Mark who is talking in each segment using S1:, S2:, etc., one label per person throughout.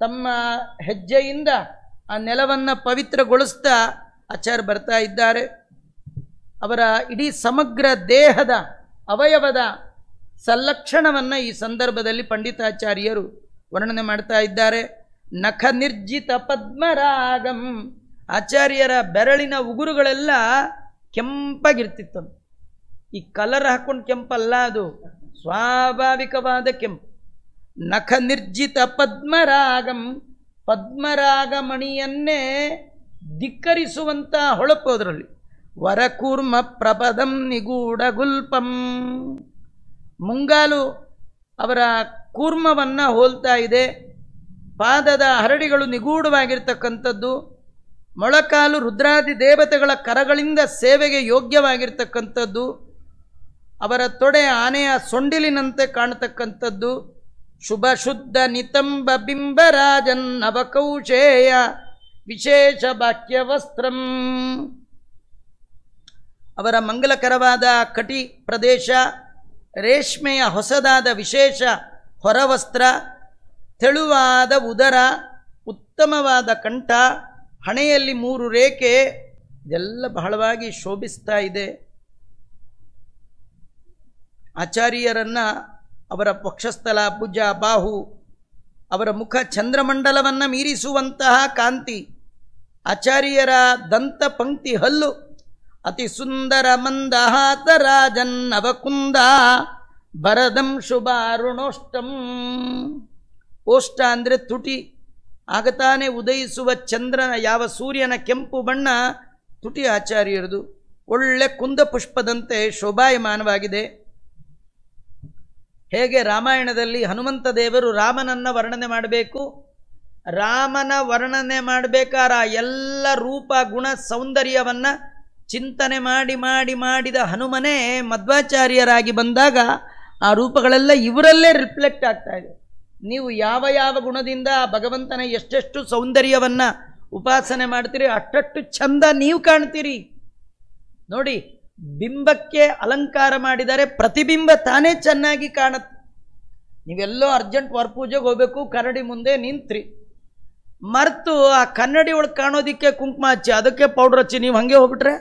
S1: ತಮ್ಮ ಹೆಜ್ಜೆಯಿಂದ ಆ ನೆಲವನ್ನು ಪವಿತ್ರಗೊಳಿಸ್ತಾ ಆಚಾರ್ಯ ಬರ್ತಾ ಇದ್ದಾರೆ. ಅವರ ಇಡೀ ಸಮಗ್ರ ದೇಹದ ಅವಯವದ ಸಲ್ಲಕ್ಷಣವನ್ನು ಈ ಸಂದರ್ಭದಲ್ಲಿ ಪಂಡಿತಾಚಾರ್ಯರು ವರ್ಣನೆ ಮಾಡ್ತಾ ಇದ್ದಾರೆ. ನಖ ನಿರ್ಜಿತ ಪದ್ಮರಾಗಂ, ಆಚಾರ್ಯರ ಬೆರಳಿನ ಉಗುರುಗಳೆಲ್ಲ ಕೆಂಪಾಗಿರ್ತಿತ್ತು. ಈ ಕಲರ್ ಹಾಕೊಂಡು ಕೆಂಪಲ್ಲ, ಅದು ಸ್ವಾಭಾವಿಕವಾದ ಕೆಂಪು. ನಖ ನಿರ್ಜಿತ ಪದ್ಮರಾಗಂ, ಪದ್ಮರಾಗಮಣಿಯನ್ನೇ ಧಿಕ್ಕರಿಸುವಂಥ ಹೊಳಪು ಅದರಲ್ಲಿ. ವರಕೂರ್ಮ ಪ್ರಪದಂ ನಿಗೂಢ ಗುಲ್ಪಂ, ಮುಂಗಾಲು ಅವರ ಕೂರ್ಮವನ್ನು ಹೋಲ್ತಾ ಇದೆ. ಪಾದದ ಹರಡಿಗಳು ನಿಗೂಢವಾಗಿರ್ತಕ್ಕಂಥದ್ದು. ಮೊಳಕಾಲು ರುದ್ರಾದಿ ದೇವತೆಗಳ ಕರಗಳಿಂದ ಸೇವೆಗೆ ಯೋಗ್ಯವಾಗಿರ್ತಕ್ಕಂಥದ್ದು. ಅವರ ತೊಡೆ ಆನೆಯ ಸೊಂಡಿಲಿನಂತೆ ಕಾಣತಕ್ಕಂಥದ್ದು. ಶುಭ ಶುದ್ಧ ನಿತಂಬ ಬಿಂಬರಾಜನ್ ನವಕೌಶೇಯ ವಿಶೇಷ ವಾಕ್ಯವಸ್ತ್ರಂ, ಅವರ ಮಂಗಲಕರವಾದ ಕಟಿ ಪ್ರದೇಶ, ರೇಷ್ಮೆಯ ಹೊಸದಾದ ವಿಶೇಷ ಹೊರವಸ್ತ್ರ, ತೆಳುವಾದ ಉದರ, ಉತ್ತಮವಾದ ಕಂಠ, ಹಣೆಯಲ್ಲಿ 3 ರೇಖೆ, ಇದೆಲ್ಲ ಬಹಳವಾಗಿ ಶೋಭಿಸ್ತಾ ಇದೆ. ಆಚಾರ್ಯರನ್ನ ಅವರ ವಕ್ಷಸ್ಥಲ, ಭುಜ, ಬಾಹು, ಅವರ ಮುಖ ಚಂದ್ರಮಂಡಲವನ್ನು ಮೀರಿಸುವಂತಹ ಕಾಂತಿ. ಆಚಾರ್ಯರ ದಂತ ಪಂಕ್ತಿ ಹಲ್ಲು ಅತಿ ಸುಂದರ ಮಂದಹಾತ ರಾಜನ್ ನವಕುಂದ ಭರದಂ ಶುಭಾರುಣೋಷ್ಟಂ. ಓಷ್ಟ ಅಂದರೆ ತುಟಿ, ಆಗತಾನೆ ಉದಯಿಸುವ ಚಂದ್ರನ ಯಾವ ಸೂರ್ಯನ ಕೆಂಪು ಬಣ್ಣ ತುಟಿ ಆಚಾರ್ಯರದು. ಒಳ್ಳೆ ಕುಂದ ಪುಷ್ಪದಂತೆ ಶೋಭಾಯಮಾನವಾಗಿದೆ. ಹೇಗೆ ರಾಮಾಯಣದಲ್ಲಿ ಹನುಮಂತ ದೇವರು ರಾಮನನ್ನು ವರ್ಣನೆ ಮಾಡಬೇಕು, ರಾಮನ ವರ್ಣನೆ ಮಾಡಬೇಕಾದ ಎಲ್ಲ ರೂಪ ಗುಣ ಸೌಂದರ್ಯವನ್ನು ಚಿಂತನೆ ಮಾಡಿದ ಹನುಮನೇ ಮಧ್ವಾಚಾರ್ಯರಾಗಿ ಬಂದಾಗ ಆ ರೂಪಗಳೆಲ್ಲ ಇವರಲ್ಲೇ ರಿಫ್ಲೆಕ್ಟ್ ಆಗ್ತಾ ಇದೆ. ನೀವು ಯಾವ ಯಾವ ಗುಣದಿಂದ ಭಗವಂತನ ಎಷ್ಟೆಷ್ಟು ಸೌಂದರ್ಯವನ್ನು ಉಪಾಸನೆ ಮಾಡ್ತೀರಿ ಅಷ್ಟಷ್ಟು ಚಂದ ನೀವು ಕಾಣ್ತೀರಿ. ನೋಡಿ, ಬಿಂಬಕ್ಕೆ ಅಲಂಕಾರ ಮಾಡಿದರೆ ಪ್ರತಿಬಿಂಬ ತಾನೇ ಚೆನ್ನಾಗಿ ಕಾಣುತ್ತೆ. ನೀವೆಲ್ಲೋ ಅರ್ಜೆಂಟ್ ಪೂಜೆಗೆ ಹೋಗಬೇಕು, ಕನ್ನಡಿ ಮುಂದೆ ನಿಂತ್ರಿ, ಮರೆತು ಆ ಕನ್ನಡಿ ಒಳಗೆ ಕಾಣೋದಿಕ್ಕೆ ಕುಂಕುಮ ಹಚ್ಚಿ ಅದಕ್ಕೆ ಪೌಡ್ರ್ ಹಚ್ಚಿ ನೀವು ಹಾಗೆ ಹೋಗ್ಬಿಟ್ರೆ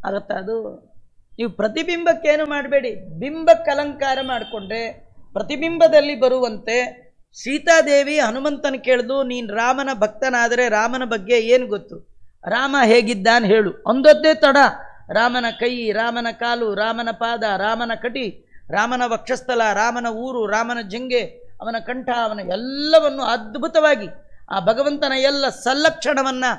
S1: ಆಗತ್ತಾ? ಅದು ನೀವು ಪ್ರತಿಬಿಂಬಕ್ಕೇನು ಮಾಡಬೇಡಿ, ಬಿಂಬಕ್ಕೆ ಅಲಂಕಾರ ಮಾಡಿಕೊಂಡ್ರೆ ಪ್ರತಿಬಿಂಬದಲ್ಲಿ ಬರುವಂತೆ. ಸೀತಾದೇವಿ ಹನುಮಂತನ ಕೇಳಿದು, ನೀನು ರಾಮನ ಭಕ್ತನಾದರೆ ರಾಮನ ಬಗ್ಗೆ ಏನು ಗೊತ್ತು, ರಾಮ ಹೇಗಿದ್ದಾನೆ ಹೇಳು ಅಂದದ್ದೇ ತಡ. ರಾಮನ ಕೈ, ರಾಮನ ಕಾಲು, ರಾಮನ ಪಾದ, ರಾಮನ ಕಟಿ, ರಾಮನ ವಕ್ಷಸ್ಥಲ, ರಾಮನ ಊರು, ರಾಮನ ಜಂಗೆ, ಅವನ ಕಂಠ, ಅವನ ಎಲ್ಲವನ್ನು ಅದ್ಭುತವಾಗಿ ಆ ಭಗವಂತನ ಎಲ್ಲ ಸಲ್ಲಕ್ಷಣವನ್ನು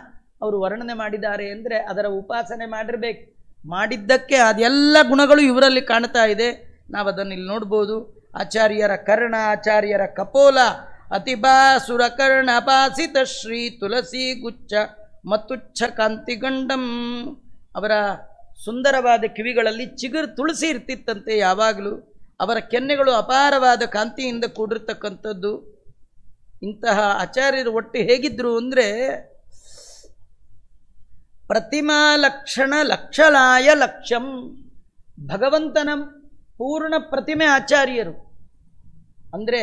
S1: ಅವರು ವರ್ಣನೆ ಮಾಡಿದ್ದಾರೆ. ಅಂದರೆ ಅದರ ಉಪಾಸನೆ ಮಾಡಿರಬೇಕು. ಮಾಡಿದ್ದಕ್ಕೆ ಅದೆಲ್ಲ ಗುಣಗಳು ಇವರಲ್ಲಿ ಕಾಣ್ತಾ ಇದೆ. ನಾವು ಅದನ್ನು ಇಲ್ಲಿ ನೋಡ್ಬೋದು. ಆಚಾರ್ಯರ ಕರ್ಣ, ಆಚಾರ್ಯರ ಕಪೋಲ, ಅತಿಬಾಸುರ ಕರ್ಣ ಅಪಾಸಿತ ಶ್ರೀ ತುಳಸಿ ಗುಚ್ಛ ಮತ್ತುಚ್ಛ ಕಾಂತಿಗಂಡಂ, ಅವರ ಸುಂದರವಾದ ಕಿವಿಗಳಲ್ಲಿ ಚಿಗುರು ತುಳಸಿ ಇರ್ತಿತ್ತಂತೆ ಯಾವಾಗಲೂ. ಅವರ ಕೆನ್ನೆಗಳು ಅಪಾರವಾದ ಕಾಂತಿಯಿಂದ ಕೂಡಿರ್ತಕ್ಕಂಥದ್ದು. ಇಂತಹ ಆಚಾರ್ಯರು ಒಟ್ಟು ಹೇಗಿದ್ರು ಅಂದರೆ ಪ್ರತಿಮಾ ಲಕ್ಷಣ ಲಕ್ಷಲಾಯ ಲಕ್ಷ್ಯಂ, ಭಗವಂತನ ಪೂರ್ಣ ಪ್ರತಿಮೆ ಆಚಾರ್ಯರು. ಅಂದರೆ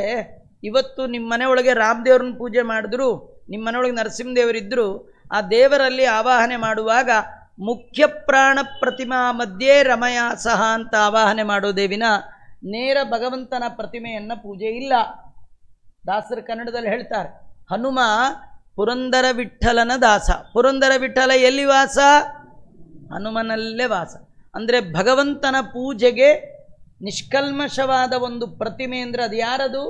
S1: ಇವತ್ತು ನಿಮ್ಮ ಮನೆಯೊಳಗೆ ರಾಮದೇವ್ರನ್ನ ಪೂಜೆ ಮಾಡಿದ್ರು, ನಿಮ್ಮ ಮನೆಯೊಳಗೆ ನರಸಿಂಹದೇವರಿದ್ದರು, ಆ ದೇವರಲ್ಲಿ ಆವಾಹನೆ ಮಾಡುವಾಗ ಮುಖ್ಯ ಪ್ರಾಣ ಪ್ರತಿಮಾ ಮಧ್ಯೆ ರಮಯ ಸಹ ಅಂತ ಆವಾಹನೆ ಮಾಡೋದೇ ವಿನ ನೇರ ಭಗವಂತನ ಪ್ರತಿಮೆಯನ್ನು ಪೂಜೆ ಇಲ್ಲ. ದಾಸರ ಕನ್ನಡದಲ್ಲಿ ಹೇಳ್ತಾರೆ, ಹನುಮ ಪುರಂದರ ವಿಠಲನ ದಾಸ. ಪುರಂದರ ವಿಠಲ ಎಲ್ಲಿ ವಾಸ? ಹನುಮನಲ್ಲೇ ವಾಸ. ಅಂದರೆ ಭಗವಂತನ ಪೂಜೆಗೆ ನಿಷ್ಕಲ್ಮಶವಾದ ಒಂದು ಪ್ರತಿಮೆ ಅಂದರೆ ಅದು ಯಾರದು?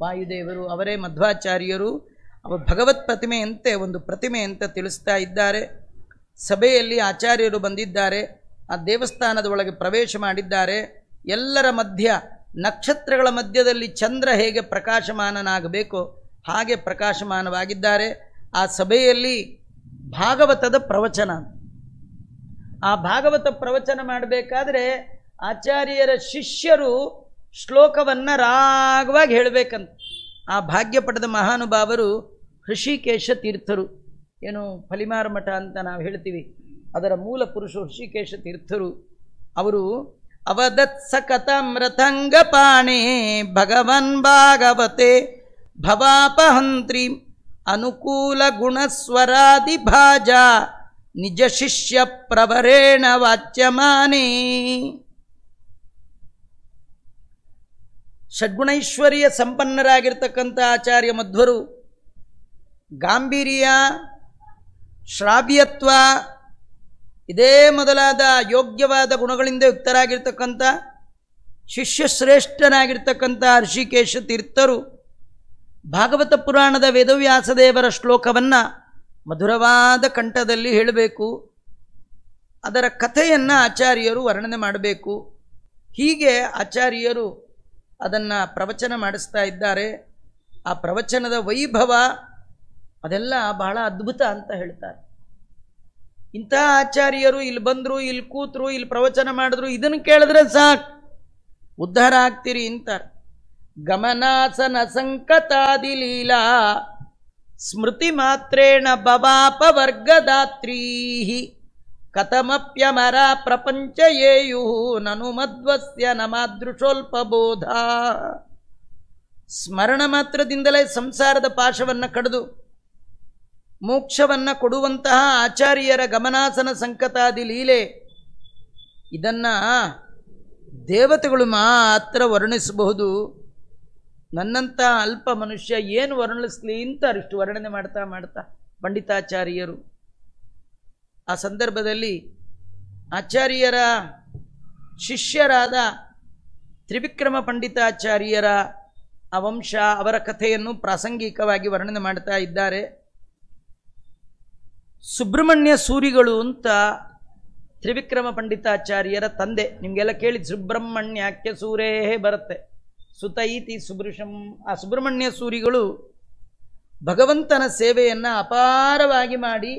S1: ವಾಯುದೇವರು. ಅವರೇ ಮಧ್ವಾಚಾರ್ಯರು. ಅವರು ಭಗವತ್ ಪ್ರತಿಮೆಯಂತೆ ಒಂದು ಪ್ರತಿಮೆ ಅಂತ ತಿಳಿಸ್ತಾ ಇದ್ದಾರೆ. ಸಭೆಯಲ್ಲಿ ಆಚಾರ್ಯರು ಬಂದಿದ್ದಾರೆ, ಆ ದೇವಸ್ಥಾನದ ಒಳಗೆ ಪ್ರವೇಶ ಮಾಡಿದ್ದಾರೆ. ಎಲ್ಲರ ಮಧ್ಯ, ನಕ್ಷತ್ರಗಳ ಮಧ್ಯದಲ್ಲಿ ಚಂದ್ರ ಹೇಗೆ ಪ್ರಕಾಶಮಾನನಾಗಬೇಕೋ ಹಾಗೆ ಪ್ರಕಾಶಮಾನವಾಗಿದ್ದಾರೆ. ಆ ಸಭೆಯಲ್ಲಿ ಭಾಗವತದ ಪ್ರವಚನ. ಆ ಭಾಗವತ ಪ್ರವಚನ ಮಾಡಬೇಕಾದ್ರೆ ಆಚಾರ್ಯರ ಶಿಷ್ಯರು ಶ್ಲೋಕವನ್ನು ರಾಗವಾಗಿ ಹೇಳಬೇಕಂತ. ಆ ಭಾಗ್ಯ ಪಡೆದ ಮಹಾನುಭಾವರು ಹೃಷಿಕೇಶ ತೀರ್ಥರು. ಏನು ಫಲಿಮಾರ ಮಠ ಅಂತ ನಾವು ಹೇಳ್ತೀವಿ, ಅದರ ಮೂಲ ಪುರುಷರು ಹೃಷಿಕೇಶ ತೀರ್ಥರು. ಅವರು ಅವದತ್ಸ ಕಥಾಮೃತಂಗಪಾಣಿ ಭಗವನ್ ಭಾಗವತೆ ಭವಾಪಹಂತ್ರಿ ಅನುಕೂಲ ಗುಣಸ್ವರಾದಿ ಭಾಜಾ ನಿಜ ಶಿಷ್ಯ ಪ್ರವರೇಣ ವಾಚ್ಯಮಾನೇ. ಷಡ್ಗುಣೈಶ್ವರ್ಯ ಸಂಪನ್ನರಾಗಿರ್ತಕ್ಕಂಥ ಆಚಾರ್ಯ ಮಧ್ವರು ಗಾಂಭೀರ್ಯ, ಶ್ರಾವ್ಯತ್ವ ಇದೇ ಮೊದಲಾದ ಯೋಗ್ಯವಾದ ಗುಣಗಳಿಂದ ಯುಕ್ತರಾಗಿರ್ತಕ್ಕಂಥ ಶಿಷ್ಯಶ್ರೇಷ್ಠನಾಗಿರ್ತಕ್ಕಂಥ ಋಷಿಕೇಶ ತೀರ್ಥರು ಭಾಗವತ ಪುರಾಣದ ವೇದವ್ಯಾಸದೇವರ ಶ್ಲೋಕವನ್ನು ಮಧುರವಾದ ಕಂಠದಲ್ಲಿ ಹೇಳಬೇಕು. ಅದರ ಕಥೆಯನ್ನು ಆಚಾರ್ಯರು ವರ್ಣನೆ ಮಾಡಬೇಕು. ಹೀಗೆ ಆಚಾರ್ಯರು ಅದನ್ನು ಪ್ರವಚನ ಮಾಡಿಸ್ತಾ ಇದ್ದಾರೆ. ಆ ಪ್ರವಚನದ ವೈಭವ ಅದೆಲ್ಲ ಬಹಳ ಅದ್ಭುತ ಅಂತ ಹೇಳ್ತಾರೆ. ಇಂಥ ಆಚಾರ್ಯರು ಇಲ್ಲಿ ಬಂದರು, ಇಲ್ಲಿ ಕೂತರು, ಇಲ್ಲಿ ಪ್ರವಚನ ಮಾಡಿದ್ರು, ಇದನ್ನು ಕೇಳಿದ್ರೆ ಸಾಕು ಉದ್ಧಾರ ಆಗ್ತೀರಿ ಅಂತಾರೆ. ಗಮನಾಸನ ಸಂಕತಾದಿ ಲೀಲಾ ಸ್ಮೃತಿ ಮಾತ್ರೇಣ ಭವಾಪವರ್ಗದಾತ್ರೀ ಕಥಮಪ್ಯಮರ ಪ್ರಪಂಚಯೇಯು ನನು ಮಧ್ವಸ್ಯ ನಮಾದೃಶೋಲ್ಪಬೋಧ. ಸ್ಮರಣ ಮಾತ್ರದಿಂದಲೇ ಸಂಸಾರದ ಪಾಶವನ್ನು ಕಡಿದು ಮೋಕ್ಷವನ್ನು ಕೊಡುವಂತಹ ಆಚಾರ್ಯರ ಗಮನಾಸನ ಸಂಕತಾದಿ ಲೀಲೆ ಇದನ್ನು ದೇವತೆಗಳು ಮಾತ್ರ ವರ್ಣಿಸಬಹುದು. ನನ್ನಂಥ ಅಲ್ಪ ಮನುಷ್ಯ ಏನು ವರ್ಣಿಸ್ಲಿ ಅಂತ ಅಷ್ಟು ವರ್ಣನೆ ಮಾಡ್ತಾ ಮಾಡ್ತಾ ಪಂಡಿತಾಚಾರ್ಯರು. ಆ ಸಂದರ್ಭದಲ್ಲಿ ಆಚಾರ್ಯರ ಶಿಷ್ಯರಾದ ತ್ರಿವಿಕ್ರಮ ಪಂಡಿತಾಚಾರ್ಯರ ಆ ವಂಶ, ಅವರ ಕಥೆಯನ್ನು ಪ್ರಾಸಂಗಿಕವಾಗಿ ವರ್ಣನೆ ಮಾಡ್ತಾ ಇದ್ದಾರೆ. ಸುಬ್ರಹ್ಮಣ್ಯ ಸೂರಿಗಳು ಅಂತ ತ್ರಿವಿಕ್ರಮ ಪಂಡಿತಾಚಾರ್ಯರ ತಂದೆ. ನಿಮಗೆಲ್ಲ ಕೇಳಿ ಸುಬ್ರಹ್ಮಣ್ಯಕ್ಕೆ ಸೂರೇ ಬರುತ್ತೆ, ಸುತ ಇತಿ ಸುಬ್ರಷಂ. ಆ ಸುಬ್ರಹ್ಮಣ್ಯ ಸೂರಿಗಳು ಭಗವಂತನ ಸೇವೆಯನ್ನು ಅಪಾರವಾಗಿ ಮಾಡಿ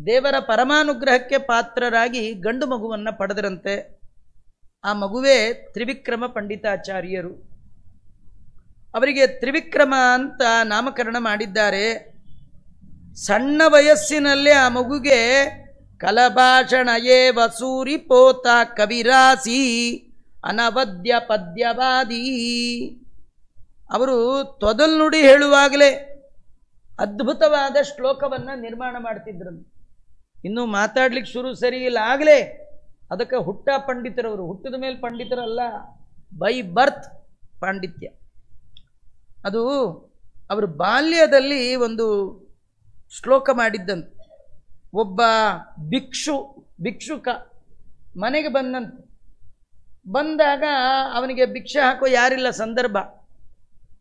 S1: ದೇವರ ಪರಮಾನುಗ್ರಹಕ್ಕೆ ಪಾತ್ರರಾಗಿ ಗಂಡು ಮಗುವನ್ನು ಪಡೆದರಂತೆ. ಆ ಮಗುವೇ ತ್ರಿವಿಕ್ರಮ ಪಂಡಿತಾಚಾರ್ಯರು. ಅವರಿಗೆ ತ್ರಿವಿಕ್ರಮ ಅಂತ ನಾಮಕರಣ ಮಾಡಿದ್ದಾರೆ. ಸಣ್ಣ ವಯಸ್ಸಿನಲ್ಲೇ ಆ ಮಗುಗೆ ಕಲಭಾಷಣ ಏವ ಸೂರಿ ಪೋತ ಕವಿರಾಸಿ ಅನವದ್ಯ ಪದ್ಯವಾದಿ. ಅವರು ತೊದಲ್ ನುಡಿ ಹೇಳುವಾಗಲೇ ಅದ್ಭುತವಾದ ಶ್ಲೋಕವನ್ನು ನಿರ್ಮಾಣ ಮಾಡ್ತಿದ್ರಂತೆ. ಇನ್ನು ಮಾತಾಡ್ಲಿಕ್ಕೆ ಶುರು ಸರಿ ಇಲ್ಲ ಆಗಲೇ ಅದಕ್ಕೆ ಹುಟ್ಟ ಪಂಡಿತರವರು, ಹುಟ್ಟಿದ ಮೇಲೆ ಪಂಡಿತರಲ್ಲ, ಬೈ ಬರ್ತ್ ಪಾಂಡಿತ್ಯ. ಅದು ಅವರು ಬಾಲ್ಯದಲ್ಲಿ ಒಂದು ಶ್ಲೋಕ ಮಾಡಿದ್ದಂತೆ. ಒಬ್ಬ ಭಿಕ್ಷುಕ ಮನೆಗೆ ಬಂದಂತೆ. ಬಂದಾಗ ಅವನಿಗೆ ಭಿಕ್ಷೆ ಹಾಕೋ ಯಾರಿಲ್ಲ ಸಂದರ್ಭ.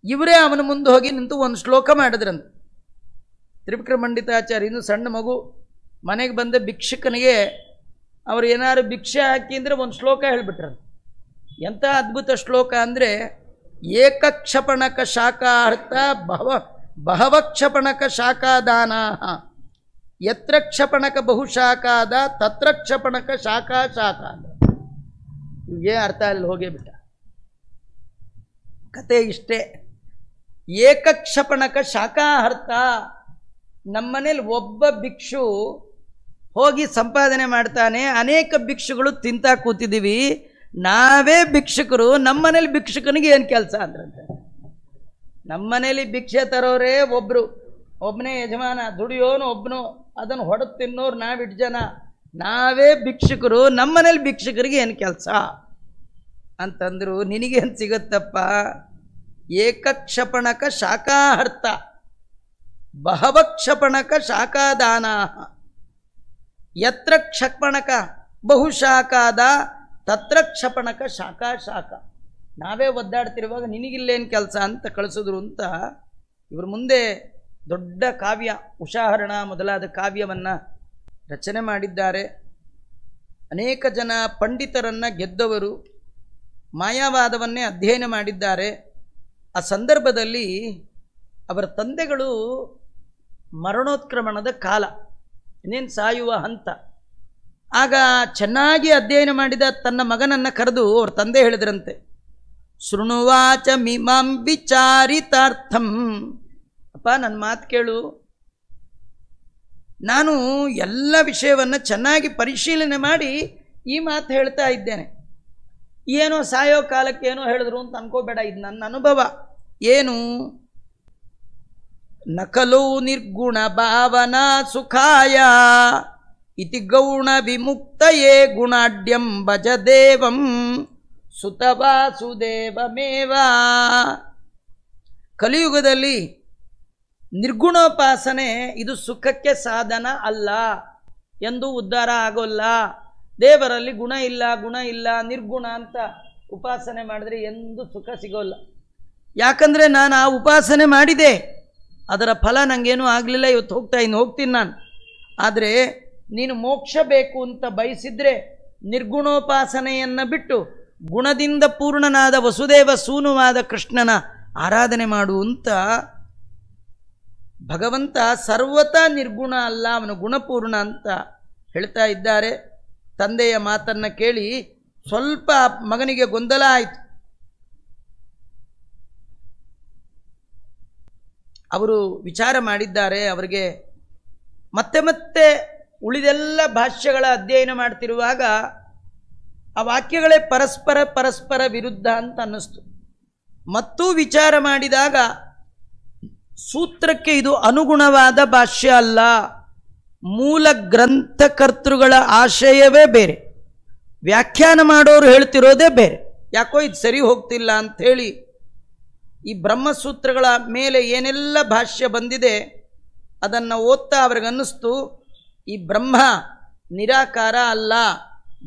S1: ಇವರೇ ಅವನ ಮುಂದೆ ಹೋಗಿ ನಿಂತು ಒಂದು ಶ್ಲೋಕ ಮಾಡಿದ್ರಂತೆ. ತ್ರಿವಿಕ್ರಮ ಪಂಡಿತಾಚಾರ್ಯ ಇನ್ನು ಸಣ್ಣ ಮಗು ಮನೆಗೆ ಬಂದ ಭಿಕ್ಷುಕನಿಗೆ ಅವರು ಏನಾದ್ರು ಭಿಕ್ಷೆ ಹಾಕಿ ಅಂದರೆ ಒಂದು ಶ್ಲೋಕ ಹೇಳಿಬಿಟ್ರಂತೆ. ಎಂಥ ಅದ್ಭುತ ಶ್ಲೋಕ ಅಂದರೆ, ಏಕಕ್ಷಪಣಕ ಶಾಖಾರ್ಥ ಬಹವಕ್ಷಪಣಕ ಶಾಖಾದಾನ ಯತ್ರ ಕ್ಷಪಣಕ ಬಹುಶಾಖಾದ ತತ್ರ ಕ್ಷಪಣಕ ಶಾಖಾದ. ಇದೇ ಅರ್ಥ ಅಲ್ಲಿ ಹೋಗೇ ಬಿಟ್ಟ. ಕತೆ ಇಷ್ಟೇ. ಏಕಕ್ಷಪಣಕ ಶಾಖಾಹರ್ತ. ನಮ್ಮನೇಲಿ ಒಬ್ಬ ಭಿಕ್ಷು ಹೋಗಿ ಸಂಪಾದನೆ ಮಾಡ್ತಾನೆ, ಅನೇಕ ಭಿಕ್ಷುಗಳು ತಿಂತಾ ಕೂತಿದ್ದೀವಿ, ನಾವೇ ಭಿಕ್ಷುಕರು, ನಮ್ಮನೇಲಿ ಭಿಕ್ಷುಕನಿಗೆ ಏನು ಕೆಲಸ ಅಂದ್ರಂತೆ. ನಮ್ಮನೇಲಿ ಭಿಕ್ಷೆ ತರೋರೇ ಒಬ್ಬನೇ ಯಜಮಾನ, ದುಡಿಯೋನು ಒಬ್ಬನು, ಅದನ್ನು ಹೊಡೆದು ತಿನ್ನೋರು ನಾವಿಟ್ಟು ಜನ, ನಾವೇ ಭಿಕ್ಷುಕರು, ನಮ್ಮನೇಲಿ ಭಿಕ್ಷುಕರಿಗೆ ಏನು ಕೆಲಸ ಅಂತಂದರು. ನಿನಗೇನು ಸಿಗುತ್ತಪ್ಪ? ಏಕಕ್ಷಪಣಕ ಶಾಖಾಹರ್ತ ಬಹವಕ್ಷಪಣಕ ಶಾಖಾದಾನ ಯತ್ರ ಕ್ಷಪಣಕ ಬಹುಶಾಖಾದ ತತ್ರ ಕ್ಷಪಣಕ ಶಾಖ. ನಾವೇ ಒದ್ದಾಡ್ತಿರುವಾಗ ನಿನಗಿಲ್ಲೇನು ಕೆಲಸ ಅಂತ ಕಳಿಸಿದ್ರು ಅಂತ ಇವರು ಮುಂದೆ ದೊಡ್ಡ ಕಾವ್ಯ ಉಷಾಹರಣ ಮೊದಲಾದ ಕಾವ್ಯವನ್ನು ರಚನೆ ಮಾಡಿದ್ದಾರೆ. ಅನೇಕ ಜನ ಪಂಡಿತರನ್ನು ಗೆದ್ದವರು, ಮಾಯಾವಾದವನ್ನೇ ಅಧ್ಯಯನ ಮಾಡಿದ್ದಾರೆ. ಆ ಸಂದರ್ಭದಲ್ಲಿ ಅವರ ತಂದೆಗಳು ಮರಣೋತ್ಕ್ರಮಣದ ಕಾಲ, ಇನ್ನೇನು ಸಾಯುವ ಹಂತ. ಆಗ ಚೆನ್ನಾಗಿ ಅಧ್ಯಯನ ಮಾಡಿದ ತನ್ನ ಮಗನನ್ನು ಕರೆದು ಅವ್ರ ತಂದೆ ಹೇಳಿದ್ರಂತೆ, ಶೃಣುವಾಚ ಮಿಮಾಂ ವಿಚಾರಿತಾರ್ಥಂ. ಅಪ್ಪ ನನ್ನ ಮಾತು ಕೇಳು, ನಾನು ಎಲ್ಲ ವಿಷಯವನ್ನು ಚೆನ್ನಾಗಿ ಪರಿಶೀಲನೆ ಮಾಡಿ ಈ ಮಾತು ಹೇಳ್ತಾ ಇದ್ದೇನೆ. ಏನೋ ಸಾಯೋ ಕಾಲಕ್ಕೆ ಏನೋ ಹೇಳಿದ್ರು ಅಂತ ಅನ್ಕೋಬೇಡ, ಇದು ನನ್ನ ಅನುಭವ. ಏನು? ನಕಲೋ ನಿರ್ಗುಣ ಭಾವನಾ ಸುಖಾಯ ಇತಿ ಗೌಣ ವಿಮುಕ್ತಯೇ ಗುಣಾಢ್ಯಂ ಭಜ ದೇವಂ ಸುತವಾಸುದೇವಮೇವ. ಕಲಿಯುಗದಲ್ಲಿ ನಿರ್ಗುಣೋಪಾಸನೆ ಇದು ಸುಖಕ್ಕೆ ಸಾಧನ ಅಲ್ಲ, ಎಂದು ಉದ್ಧಾರ ಆಗೋಲ್ಲ. ದೇವರಲ್ಲಿ ಗುಣ ಇಲ್ಲ ನಿರ್ಗುಣ ಅಂತ ಉಪಾಸನೆ ಮಾಡಿದ್ರೆ ಎಂದು ಸುಖ ಸಿಗೋಲ್ಲ. ಯಾಕಂದರೆ ನಾನು ಆ ಉಪಾಸನೆ ಮಾಡಿದೆ, ಅದರ ಫಲ ನನಗೇನೂ ಆಗಲಿಲ್ಲ, ಇವತ್ತು ಹೋಗ್ತೀನಿ ನಾನು. ಆದರೆ ನೀನು ಮೋಕ್ಷ ಬೇಕು ಅಂತ ಬಯಸಿದರೆ ನಿರ್ಗುಣೋಪಾಸನೆಯನ್ನು ಬಿಟ್ಟು ಗುಣದಿಂದ ಪೂರ್ಣನಾದ ವಸುದೇವ ಸೂನುವಾದ ಕೃಷ್ಣನ ಆರಾಧನೆ ಮಾಡು ಅಂತ. ಭಗವಂತ ಸರ್ವತಾ ನಿರ್ಗುಣ ಅಲ್ಲ, ಅವನು ಗುಣಪೂರ್ಣ ಅಂತ ಹೇಳ್ತಾ ಇದ್ದಾರೆ. ತಂದೆಯ ಮಾತನ್ನು ಕೇಳಿ ಸ್ವಲ್ಪ ಮಗನಿಗೆ ಗೊಂದಲ ಆಯಿತು. ಅವರು ವಿಚಾರ ಮಾಡಿದ್ದಾರೆ. ಅವರಿಗೆ ಮತ್ತೆ ಮತ್ತೆ ಉಳಿದೆಲ್ಲ ಭಾಷ್ಯಗಳ ಅಧ್ಯಯನ ಮಾಡ್ತಿರುವಾಗ ಆ ವಾಕ್ಯಗಳೇ ಪರಸ್ಪರ ವಿರುದ್ಧ ಅಂತ ಅನ್ನಿಸ್ತು. ಮತ್ತೂ ವಿಚಾರ ಮಾಡಿದಾಗ ಸೂತ್ರಕ್ಕೆ ಇದು ಅನುಗುಣವಾದ ಭಾಷ್ಯ ಅಲ್ಲ, ಮೂಲ ಗ್ರಂಥಕರ್ತೃಗಳ ಆಶಯವೇ ಬೇರೆ, ವ್ಯಾಖ್ಯಾನ ಮಾಡೋರು ಹೇಳ್ತಿರೋದೇ ಬೇರೆ. ಯಾಕೋ ಇದು ಸರಿ ಹೋಗ್ತಿಲ್ಲ ಅಂಥೇಳಿ ಈ ಬ್ರಹ್ಮಸೂತ್ರಗಳ ಮೇಲೆ ಏನೆಲ್ಲ ಭಾಷ್ಯ ಬಂದಿದೆ ಅದನ್ನು ಓದ್ತಾ ಅವ್ರಿಗನ್ನಿಸ್ತು, ಈ ಬ್ರಹ್ಮ ನಿರಾಕಾರ ಅಲ್ಲ,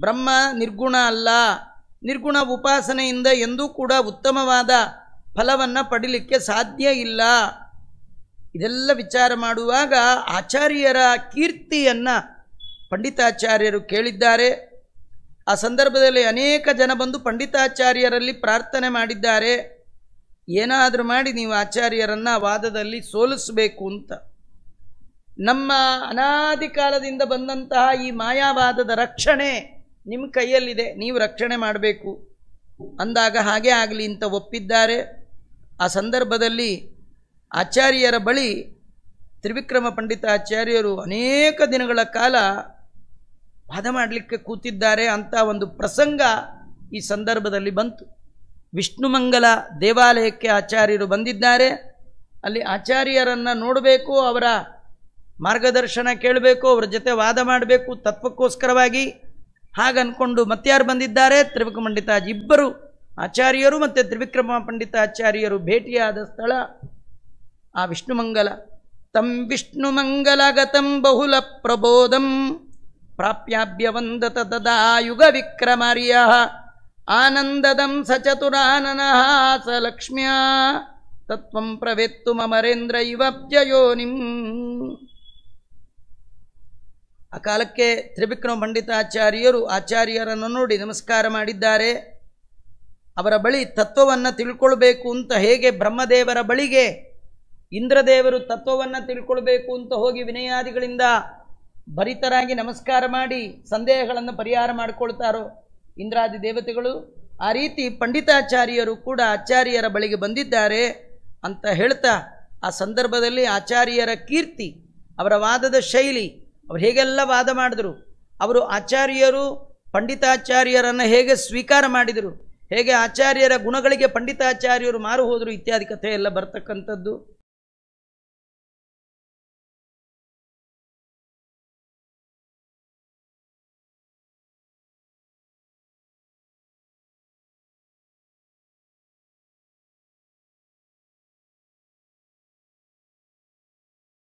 S1: ಬ್ರಹ್ಮ ನಿರ್ಗುಣ ಅಲ್ಲ, ನಿರ್ಗುಣ ಉಪಾಸನೆಯಿಂದ ಎಂದೂ ಕೂಡ ಉತ್ತಮವಾದ ಫಲವನ್ನು ಪಡೀಲಿಕ್ಕೆ ಸಾಧ್ಯ ಇಲ್ಲ. ಇದೆಲ್ಲ ವಿಚಾರ ಮಾಡುವಾಗ ಆಚಾರ್ಯರ ಕೀರ್ತಿಯನ್ನು ಪಂಡಿತಾಚಾರ್ಯರು ಕೇಳಿದ್ದಾರೆ. ಆ ಸಂದರ್ಭದಲ್ಲಿ ಅನೇಕ ಜನ ಬಂದು ಪಂಡಿತಾಚಾರ್ಯರಲ್ಲಿ ಪ್ರಾರ್ಥನೆ ಮಾಡಿದ್ದಾರೆ, ಏನಾದರೂ ಮಾಡಿ ನೀವು ಆಚಾರ್ಯರನ್ನು ವಾದದಲ್ಲಿ ಸೋಲಿಸಬೇಕು ಅಂತ. ನಮ್ಮ ಅನಾದಿ ಕಾಲದಿಂದ ಬಂದಂತಹ ಈ ಮಾಯಾವಾದದ ರಕ್ಷಣೆ ನಿಮ್ಮ ಕೈಯಲ್ಲಿದೆ, ನೀವು ರಕ್ಷಣೆ ಮಾಡಬೇಕು ಅಂದಾಗ ಹಾಗೆ ಆಗಲಿ ಅಂತ ಒಪ್ಪಿದ್ದಾರೆ. ಆ ಸಂದರ್ಭದಲ್ಲಿ ಆಚಾರ್ಯರ ಬಳಿ ತ್ರಿವಿಕ್ರಮ ಪಂಡಿತಾಚಾರ್ಯರು ಅನೇಕ ದಿನಗಳ ಕಾಲ ವಾದ ಮಾಡಲಿಕ್ಕೆ ಕೂತಿದ್ದಾರೆ ಅಂತ ಒಂದು ಪ್ರಸಂಗ ಈ ಸಂದರ್ಭದಲ್ಲಿ ಬಂತು. ವಿಷ್ಣುಮಂಗಲ ದೇವಾಲಯಕ್ಕೆ ಆಚಾರ್ಯರು ಬಂದಿದ್ದಾರೆ. ಅಲ್ಲಿ ಆಚಾರ್ಯರನ್ನು ನೋಡಬೇಕು, ಅವರ ಮಾರ್ಗದರ್ಶನ ಕೇಳಬೇಕು, ಅವರ ಜೊತೆ ವಾದ ಮಾಡಬೇಕು ತತ್ವಕ್ಕೋಸ್ಕರವಾಗಿ. ಹಾಗನ್ಕೊಂಡು ಮತ್ಯಾರು ಬಂದಿದ್ದಾರೆ? ತ್ರಿವಿಕ್ರಮ ಪಂಡಿತಾಚಾರ್ಯ. ಇಬ್ಬರು ಆಚಾರ್ಯರು ಮತ್ತು ತ್ರಿವಿಕ್ರಮ ಪಂಡಿತಾಚಾರ್ಯರು ಭೇಟಿಯಾದ ಸ್ಥಳ ಆ ವಿಷ್ಣುಮಂಗಲ. ತಂ ವಿಷ್ಣುಮಂಗಲಗತಂ ಬಹುಲ ಪ್ರಬೋಧಂ ಪ್ರಾಪ್ಯಾಭ್ಯವಂದತ ತದಾ ಯುಗ ವಿಕ್ರಮಾರ್ಯ ಆನಂದದಂ ಸಚತುರಾನನಃ ಸ ಲಕ್ಷ್ಮ್ಯಾ ತತ್ವಂ ಪ್ರವೇತ್ತು ಮಮರೇಂದ್ರ ಇವಬ್ಜಯೋನಿಂ. ಆ ಕಾಲಕ್ಕೆ ತ್ರಿವಿಕ್ರಮ ಪಂಡಿತಾಚಾರ್ಯರು ಆಚಾರ್ಯರನ್ನು ನೋಡಿ ನಮಸ್ಕಾರ ಮಾಡಿದ್ದಾರೆ. ಅವರ ಬಳಿ ತತ್ವವನ್ನು ತಿಳ್ಕೊಳ್ಬೇಕು ಅಂತ, ಹೇಗೆ ಬ್ರಹ್ಮದೇವರ ಬಳಿಗೆ ಇಂದ್ರದೇವರು ತತ್ವವನ್ನು ತಿಳ್ಕೊಳ್ಬೇಕು ಅಂತ ಹೋಗಿ ವಿನಯಾದಿಗಳಿಂದ ಭರಿತರಾಗಿ ನಮಸ್ಕಾರ ಮಾಡಿ ಸಂದೇಹಗಳನ್ನು ಪರಿಹಾರ ಮಾಡಿಕೊಳ್ತಾರೋ ಇಂದ್ರಾದಿ ದೇವತೆಗಳು, ಆ ರೀತಿ ಪಂಡಿತಾಚಾರ್ಯರು ಕೂಡ ಆಚಾರ್ಯರ ಬಳಿಗೆ ಬಂದಿದ್ದಾರೆ ಅಂತ ಹೇಳ್ತಾ, ಆ ಸಂದರ್ಭದಲ್ಲಿ ಆಚಾರ್ಯರ ಕೀರ್ತಿ, ಅವರ ವಾದದ ಶೈಲಿ, ಅವರು ಹೇಗೆಲ್ಲ ವಾದ ಮಾಡಿದರು, ಅವರು ಆಚಾರ್ಯರು ಪಂಡಿತಾಚಾರ್ಯರನ್ನು ಹೇಗೆ ಸ್ವೀಕಾರ ಮಾಡಿದರು, ಹೇಗೆ ಆಚಾರ್ಯರ ಗುಣಗಳಿಗೆ ಪಂಡಿತಾಚಾರ್ಯರು ಮಾರು ಹೋದರು ಇತ್ಯಾದಿ ಕಥೆ ಎಲ್ಲ ಬರ್ತಕ್ಕಂಥದ್ದು.